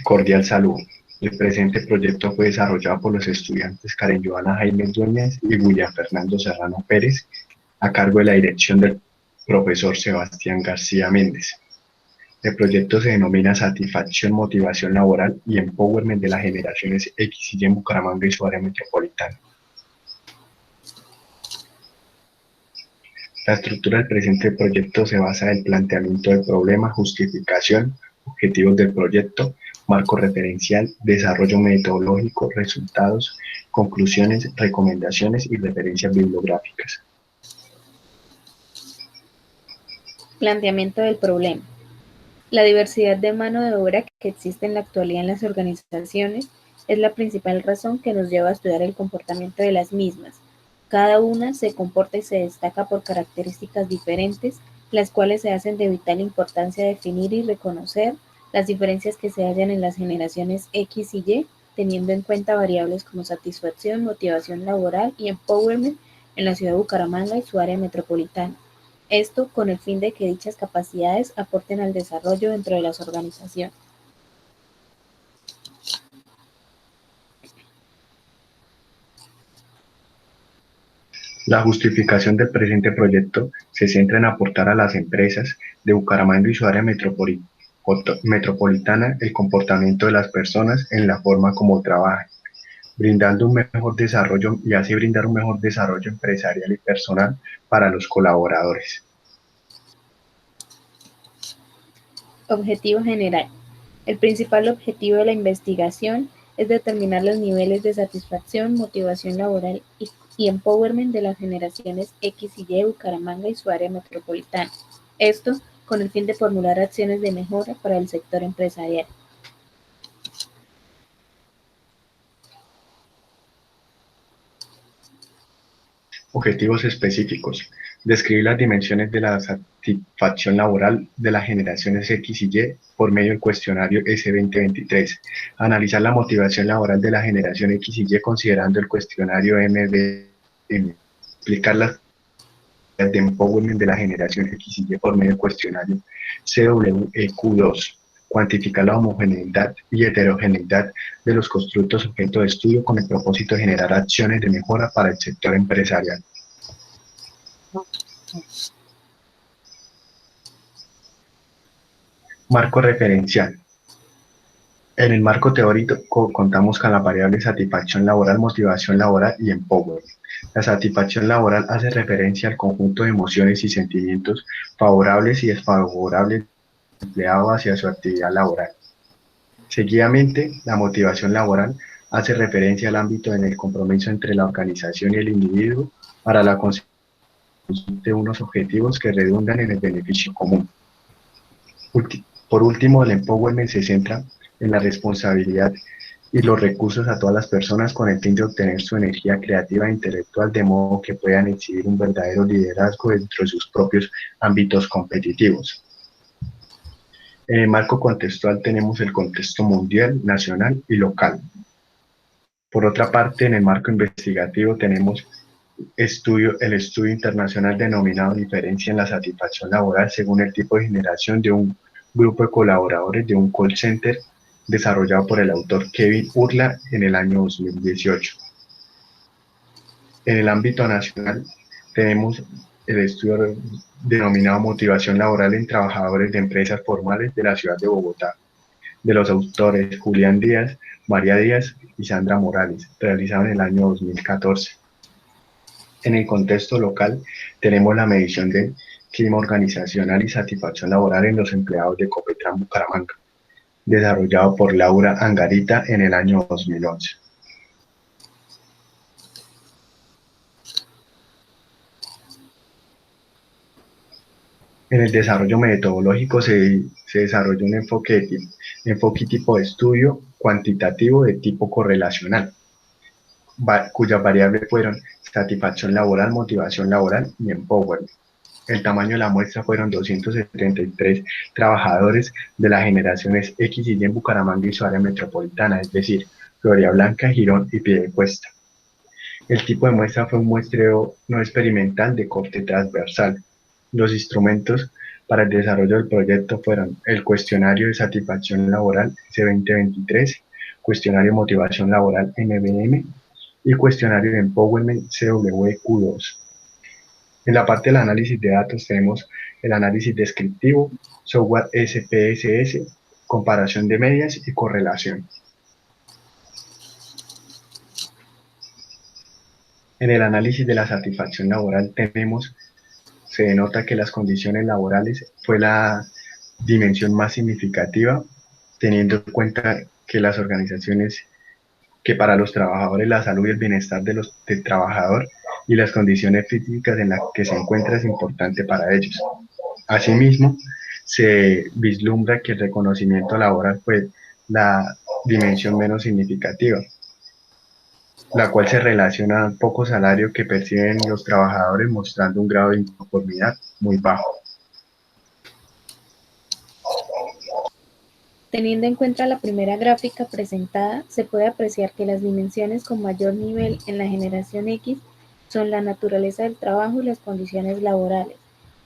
Cordial saludo. El presente proyecto fue desarrollado por los estudiantes Karen Joana Jaime Dueñas y William Fernando Serrano Pérez, a cargo de la dirección del profesor Sebastián García Méndez. El proyecto se denomina Satisfacción, Motivación Laboral y Empowerment de las Generaciones X y Y en Bucaramanga y su área metropolitana. La estructura del presente proyecto se basa en el planteamiento del problema, justificación, objetivos del proyecto, marco referencial, desarrollo metodológico, resultados, conclusiones, recomendaciones y referencias bibliográficas. Planteamiento del problema. La diversidad de mano de obra que existe en la actualidad en las organizaciones es la principal razón que nos lleva a estudiar el comportamiento de las mismas. Cada una se comporta y se destaca por características diferentes, las cuales se hacen de vital importancia definir y reconocer las diferencias que se hallan en las generaciones X y Y, teniendo en cuenta variables como satisfacción, motivación laboral y empowerment en la ciudad de Bucaramanga y su área metropolitana. Esto con el fin de que dichas capacidades aporten al desarrollo dentro de las organizaciones. La justificación del presente proyecto se centra en aportar a las empresas de Bucaramanga y su área metropolitana el comportamiento de las personas en la forma como trabajan, brindando un mejor desarrollo y así brindar un mejor desarrollo empresarial y personal para los colaboradores. Objetivo general. El principal objetivo de la investigación es determinar los niveles de satisfacción, motivación laboral y empowerment de las generaciones X y Y de Bucaramanga y su área metropolitana. Esto con el fin de formular acciones de mejora para el sector empresarial. Objetivos específicos. Describir las dimensiones de la satisfacción laboral de las generaciones X y Y por medio del cuestionario S2023. Analizar la motivación laboral de la generación X y Y considerando el cuestionario MBM. Explicar las de empowerment de la generación X y Y por medio del cuestionario CWEQ2. Cuantificar la homogeneidad y heterogeneidad de los constructos objeto de estudio con el propósito de generar acciones de mejora para el sector empresarial. Marco referencial. En el marco teórico contamos con las variables satisfacción laboral, motivación laboral y empowerment. La satisfacción laboral hace referencia al conjunto de emociones y sentimientos favorables y desfavorables del empleado hacia su actividad laboral. Seguidamente, la motivación laboral hace referencia al ámbito en el compromiso entre la organización y el individuo para la consecución de unos objetivos que redundan en el beneficio común. Por último, el empowerment se centra en la responsabilidad y los recursos a todas las personas con el fin de obtener su energía creativa e intelectual de modo que puedan exhibir un verdadero liderazgo dentro de sus propios ámbitos competitivos. En el marco contextual tenemos el contexto mundial, nacional y local. Por otra parte, en el marco investigativo tenemos el estudio internacional denominado Diferencia en la satisfacción laboral según el tipo de generación de un grupo de colaboradores de un call center desarrollado por el autor Kevin Urla en el año 2018. En el ámbito nacional tenemos el estudio denominado Motivación Laboral en Trabajadores de Empresas Formales de la ciudad de Bogotá, de los autores Julián Díaz, María Díaz y Sandra Morales, realizado en el año 2014. En el contexto local tenemos la medición del clima organizacional y satisfacción laboral en los empleados de Copetran Bucaramanga, desarrollado por Laura Angarita en el año 2011. En el desarrollo metodológico se desarrolló un enfoque tipo de estudio cuantitativo de tipo correlacional, cuyas variables fueron satisfacción laboral, motivación laboral y empowerment. El tamaño de la muestra fueron 273 trabajadores de las generaciones X y Y en Bucaramanga y su área metropolitana, es decir, Floria Blanca, Girón y Piedecuesta. El tipo de muestra fue un muestreo no experimental de corte transversal. Los instrumentos para el desarrollo del proyecto fueron el cuestionario de satisfacción laboral C2023, cuestionario de motivación laboral MBM y cuestionario de Empowerment CWQ2. En la parte del análisis de datos tenemos el análisis descriptivo, software SPSS, comparación de medias y correlación. En el análisis de la satisfacción laboral se denota que las condiciones laborales fue la dimensión más significativa, teniendo en cuenta que las organizaciones, que para los trabajadores la salud y el bienestar del trabajador y las condiciones físicas en las que se encuentra es importante para ellos. Asimismo, se vislumbra que el reconocimiento laboral fue la dimensión menos significativa, la cual se relaciona al poco salario que perciben los trabajadores, mostrando un grado de inconformidad muy bajo. Teniendo en cuenta la primera gráfica presentada, se puede apreciar que las dimensiones con mayor nivel en la generación X son la naturaleza del trabajo y las condiciones laborales,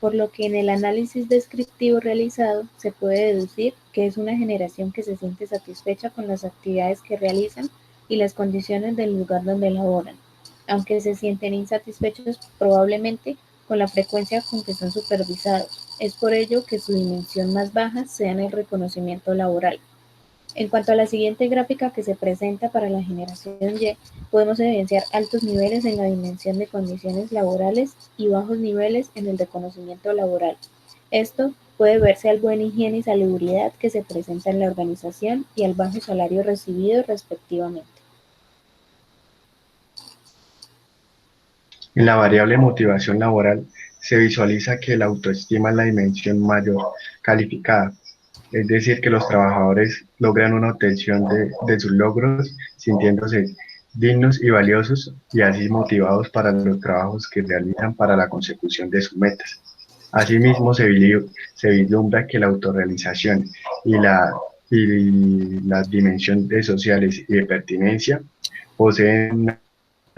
por lo que en el análisis descriptivo realizado se puede deducir que es una generación que se siente satisfecha con las actividades que realizan y las condiciones del lugar donde laboran, aunque se sienten insatisfechos probablemente con la frecuencia con que son supervisados. Es por ello que su dimensión más baja sea en el reconocimiento laboral. En cuanto a la siguiente gráfica que se presenta para la generación Y, podemos evidenciar altos niveles en la dimensión de condiciones laborales y bajos niveles en el reconocimiento laboral. Esto puede verse al buen higiene y salubridad que se presenta en la organización y al bajo salario recibido respectivamente. En la variable motivación laboral se visualiza que la autoestima es la dimensión mayor calificada, es decir, que los trabajadores logran una obtención de sus logros sintiéndose dignos y valiosos y así motivados para los trabajos que realizan para la consecución de sus metas. Asimismo, se vislumbra que la autorrealización y la dimensión de sociales y de pertinencia poseen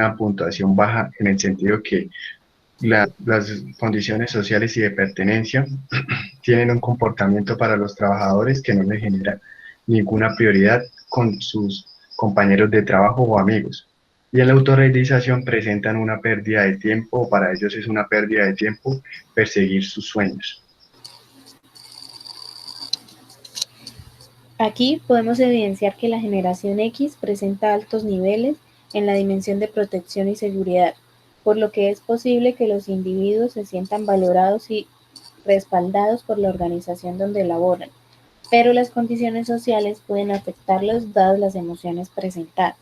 una puntuación baja en el sentido que las condiciones sociales y de pertenencia tienen un comportamiento para los trabajadores que no les genera ninguna prioridad con sus compañeros de trabajo o amigos. Y en la autorrealización presentan una pérdida de tiempo, o para ellos es una pérdida de tiempo perseguir sus sueños. Aquí podemos evidenciar que la generación X presenta altos niveles en la dimensión de protección y seguridad, por lo que es posible que los individuos se sientan valorados y respaldados por la organización donde laboran, pero las condiciones sociales pueden afectarlos dadas las emociones presentadas.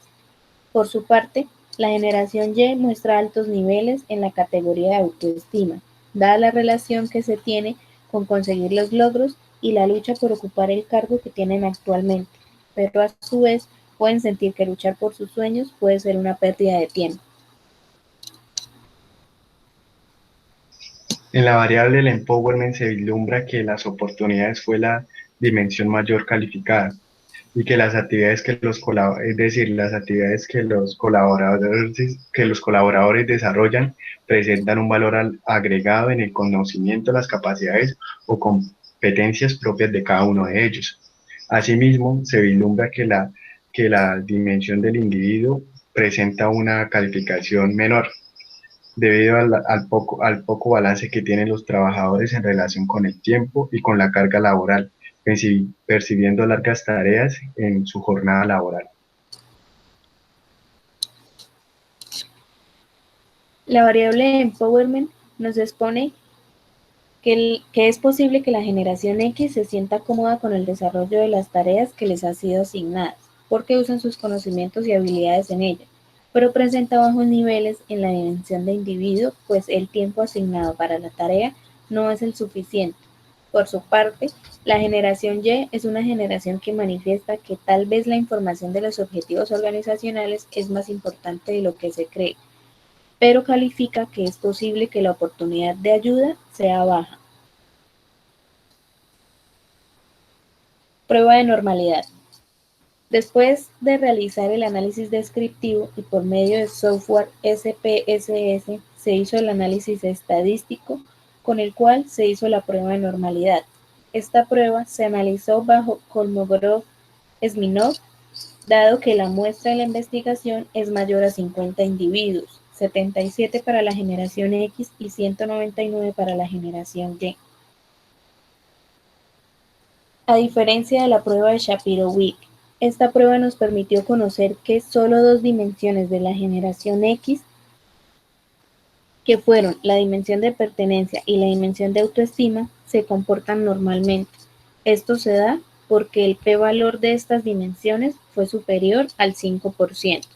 Por su parte, la generación Y muestra altos niveles en la categoría de autoestima, dada la relación que se tiene con conseguir los logros y la lucha por ocupar el cargo que tienen actualmente, pero a su vez pueden sentir que luchar por sus sueños puede ser una pérdida de tiempo. En la variable del empowerment se vislumbra que las oportunidades fue la dimensión mayor calificada y que las actividades es decir, las actividades que los colaboradores desarrollan presentan un valor agregado en el conocimiento, las capacidades o competencias propias de cada uno de ellos. Asimismo, se vislumbra que la dimensión del individuo presenta una calificación menor debido al poco balance que tienen los trabajadores en relación con el tiempo y con la carga laboral, percibiendo largas tareas en su jornada laboral. La variable empowerment nos expone que es posible que la generación X se sienta cómoda con el desarrollo de las tareas que les han sido asignadas, porque usan sus conocimientos y habilidades en ellas, pero presenta bajos niveles en la dimensión de individuo, pues el tiempo asignado para la tarea no es el suficiente. Por su parte, la generación Y es una generación que manifiesta que tal vez la información de los objetivos organizacionales es más importante de lo que se cree, pero califica que es posible que la oportunidad de ayuda sea baja. Prueba de normalidad. Después de realizar el análisis descriptivo y por medio del software SPSS se hizo el análisis estadístico con el cual se hizo la prueba de normalidad. Esta prueba se analizó bajo Kolmogorov-Smirnov, dado que la muestra de la investigación es mayor a 50 individuos, 77 para la generación X y 199 para la generación Y. A diferencia de la prueba de Shapiro-Wilk, esta prueba nos permitió conocer que solo dos dimensiones de la generación X, que fueron la dimensión de pertenencia y la dimensión de autoestima, se comportan normalmente. Esto se da porque el p-valor de estas dimensiones fue superior al 5%.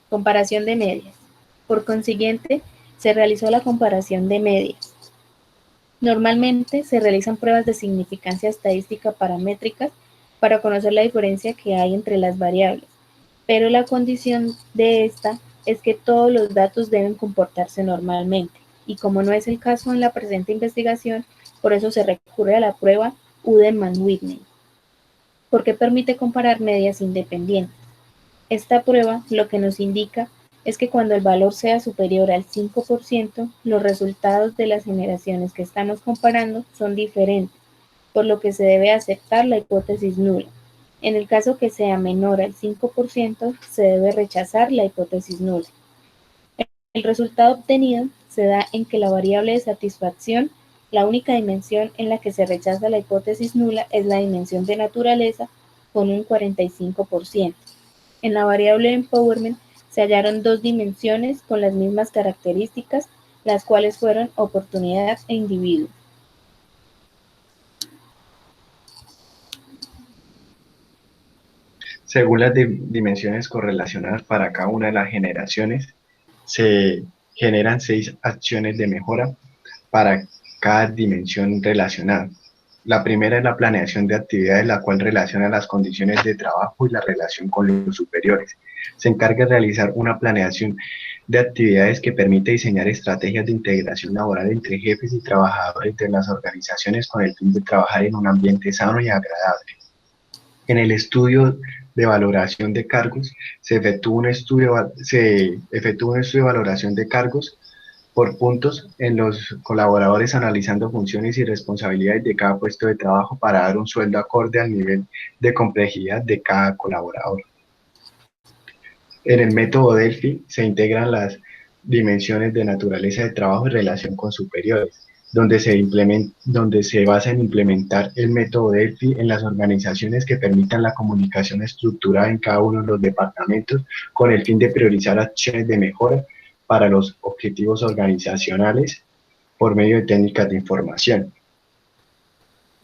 Comparación de medias. Por consiguiente, se realizó la comparación de medias. Normalmente se realizan pruebas de significancia estadística paramétricas para conocer la diferencia que hay entre las variables, pero la condición de esta es que todos los datos deben comportarse normalmente, y como no es el caso en la presente investigación, por eso se recurre a la prueba Udelman-Whitney, porque permite comparar medias independientes. Esta prueba lo que nos indica es que cuando el valor sea superior al 5%, los resultados de las generaciones que estamos comparando son diferentes, por lo que se debe aceptar la hipótesis nula. En el caso que sea menor al 5%, se debe rechazar la hipótesis nula. El resultado obtenido se da en que la variable de satisfacción, la única dimensión en la que se rechaza la hipótesis nula es la dimensión de naturaleza con un 45%. En la variable empowerment se hallaron dos dimensiones con las mismas características, las cuales fueron oportunidad e individuo. Según las dimensiones correlacionadas para cada una de las generaciones, se generan 6 acciones de mejora para cada dimensión relacionada. La primera es la planeación de actividades, la cual relaciona las condiciones de trabajo y la relación con los superiores. Se encarga de realizar una planeación de actividades que permite diseñar estrategias de integración laboral entre jefes y trabajadores de las organizaciones con el fin de trabajar en un ambiente sano y agradable. En el estudio de valoración de cargos, se efectúa un estudio de valoración de cargos por puntos en los colaboradores analizando funciones y responsabilidades de cada puesto de trabajo para dar un sueldo acorde al nivel de complejidad de cada colaborador. En el método Delphi se integran las dimensiones de naturaleza de trabajo y relación con superiores, donde se basa en implementar el método Delphi en las organizaciones que permitan la comunicación estructurada en cada uno de los departamentos con el fin de priorizar acciones de mejora para los objetivos organizacionales por medio de técnicas de información.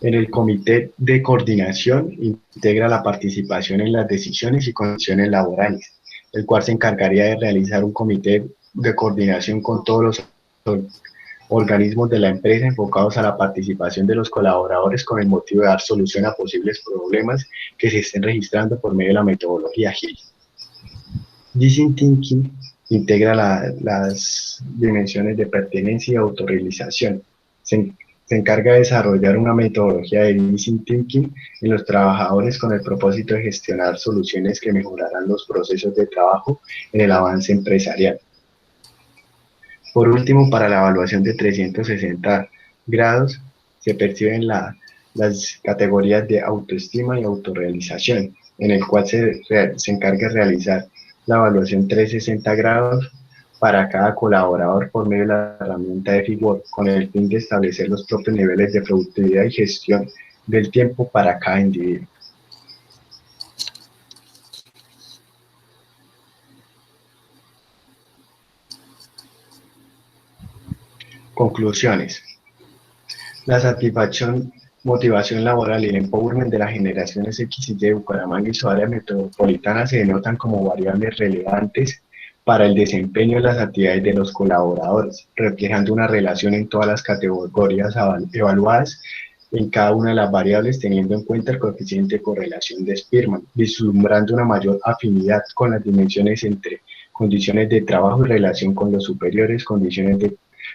En el comité de coordinación integra la participación en las decisiones y condiciones laborales, el cual se encargaría de realizar un comité de coordinación con todos los organismos de la empresa enfocados a la participación de los colaboradores con el motivo de dar solución a posibles problemas que se estén registrando por medio de la metodología Agile. Design Thinking integra las dimensiones de pertenencia y autorrealización. Se encarga de desarrollar una metodología de Design Thinking en los trabajadores con el propósito de gestionar soluciones que mejorarán los procesos de trabajo en el avance empresarial. Por último, para la evaluación de 360 grados, se perciben las categorías de autoestima y autorrealización, en el cual se encarga de realizar la evaluación 360 grados para cada colaborador por medio de la herramienta de FIWORK, con el fin de establecer los propios niveles de productividad y gestión del tiempo para cada individuo. Conclusiones. La satisfacción, motivación laboral y el empowerment de las generaciones X y Y de Bucaramanga y su área metropolitana se denotan como variables relevantes para el desempeño de las actividades de los colaboradores, reflejando una relación en todas las categorías evaluadas en cada una de las variables, teniendo en cuenta el coeficiente de correlación de Spearman, vislumbrando una mayor afinidad con las dimensiones entre condiciones de trabajo y relación con los superiores, condiciones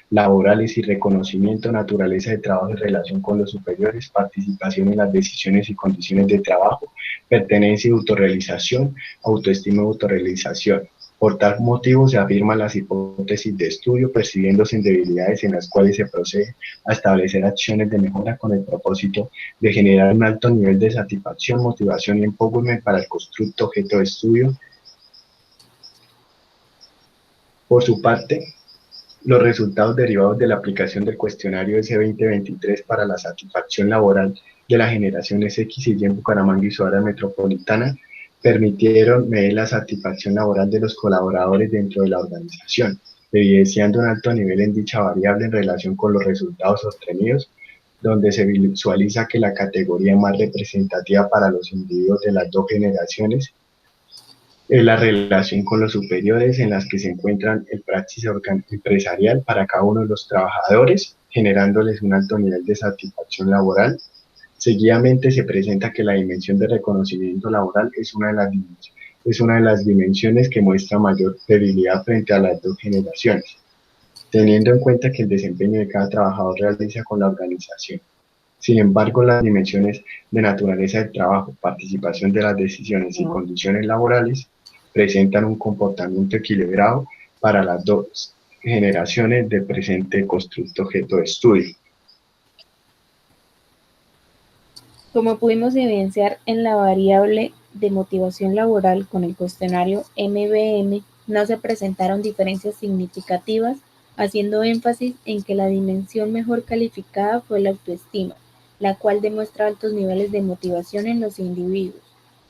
laborales y reconocimiento, naturaleza de trabajo y relación con los superiores, participación en las decisiones y condiciones de trabajo, pertenencia y autorrealización, autoestima y autorrealización. Por tal motivo se afirman las hipótesis de estudio, percibiéndose debilidades en las cuales se procede a establecer acciones de mejora con el propósito de generar un alto nivel de satisfacción, motivación y empowerment para el constructo objeto de estudio. Por su parte, los resultados derivados de la aplicación del cuestionario S2023 para la satisfacción laboral de las generaciones X y Y en Bucaramanga y su área metropolitana permitieron medir la satisfacción laboral de los colaboradores dentro de la organización, evidenciando un alto nivel en dicha variable en relación con los resultados obtenidos, donde se visualiza que la categoría más representativa para los individuos de las dos generaciones es la relación con los superiores en las que se encuentran el praxis empresarial para cada uno de los trabajadores, generándoles un alto nivel de satisfacción laboral. Seguidamente se presenta que la dimensión de reconocimiento laboral es una de las dimensiones que muestra mayor debilidad frente a las dos generaciones, teniendo en cuenta que el desempeño de cada trabajador realiza con la organización. Sin embargo, las dimensiones de naturaleza del trabajo, participación de las decisiones y condiciones laborales presentan un comportamiento equilibrado para las dos generaciones del presente constructo objeto de estudio. Como pudimos evidenciar en la variable de motivación laboral con el cuestionario MBM, no se presentaron diferencias significativas, haciendo énfasis en que la dimensión mejor calificada fue la autoestima, la cual demuestra altos niveles de motivación en los individuos.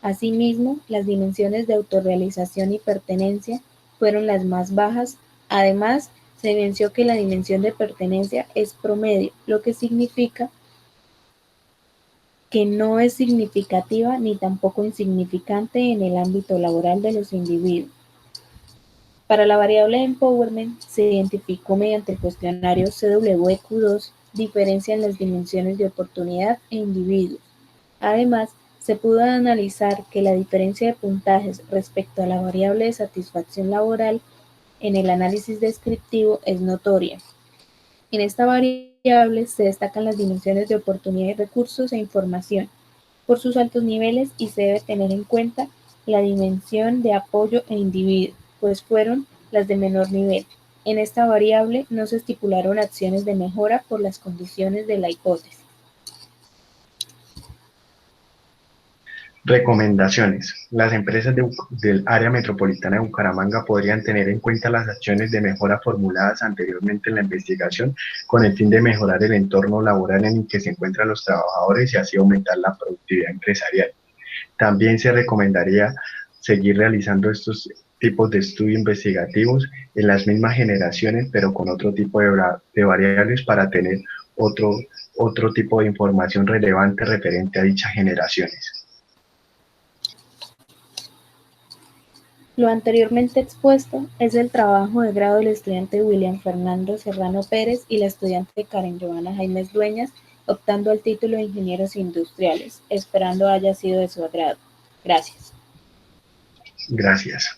Asimismo, las dimensiones de autorrealización y pertenencia fueron las más bajas. Además, se evidenció que la dimensión de pertenencia es promedio, lo que significa que no es significativa ni tampoco insignificante en el ámbito laboral de los individuos. Para la variable de empowerment se identificó mediante el cuestionario CWEQ2 diferencia en las dimensiones de oportunidad e individuos. Además, se pudo analizar que la diferencia de puntajes respecto a la variable de satisfacción laboral en el análisis descriptivo es notoria. En esta variable se destacan las dimensiones de oportunidad y recursos e información por sus altos niveles y se debe tener en cuenta la dimensión de apoyo e individuo, pues fueron las de menor nivel. En esta variable no se estipularon acciones de mejora por las condiciones de la hipótesis. Recomendaciones. Las empresas del área metropolitana de Bucaramanga podrían tener en cuenta las acciones de mejora formuladas anteriormente en la investigación con el fin de mejorar el entorno laboral en el que se encuentran los trabajadores y así aumentar la productividad empresarial. También se recomendaría seguir realizando estos tipos de estudios investigativos en las mismas generaciones, pero con otro tipo de variables para tener otro tipo de información relevante referente a dichas generaciones. Lo anteriormente expuesto es el trabajo de grado del estudiante William Fernando Serrano Pérez y la estudiante Karen Johanna Jaimes Dueñas, optando al título de Ingenieros Industriales, esperando haya sido de su agrado. Gracias. Gracias.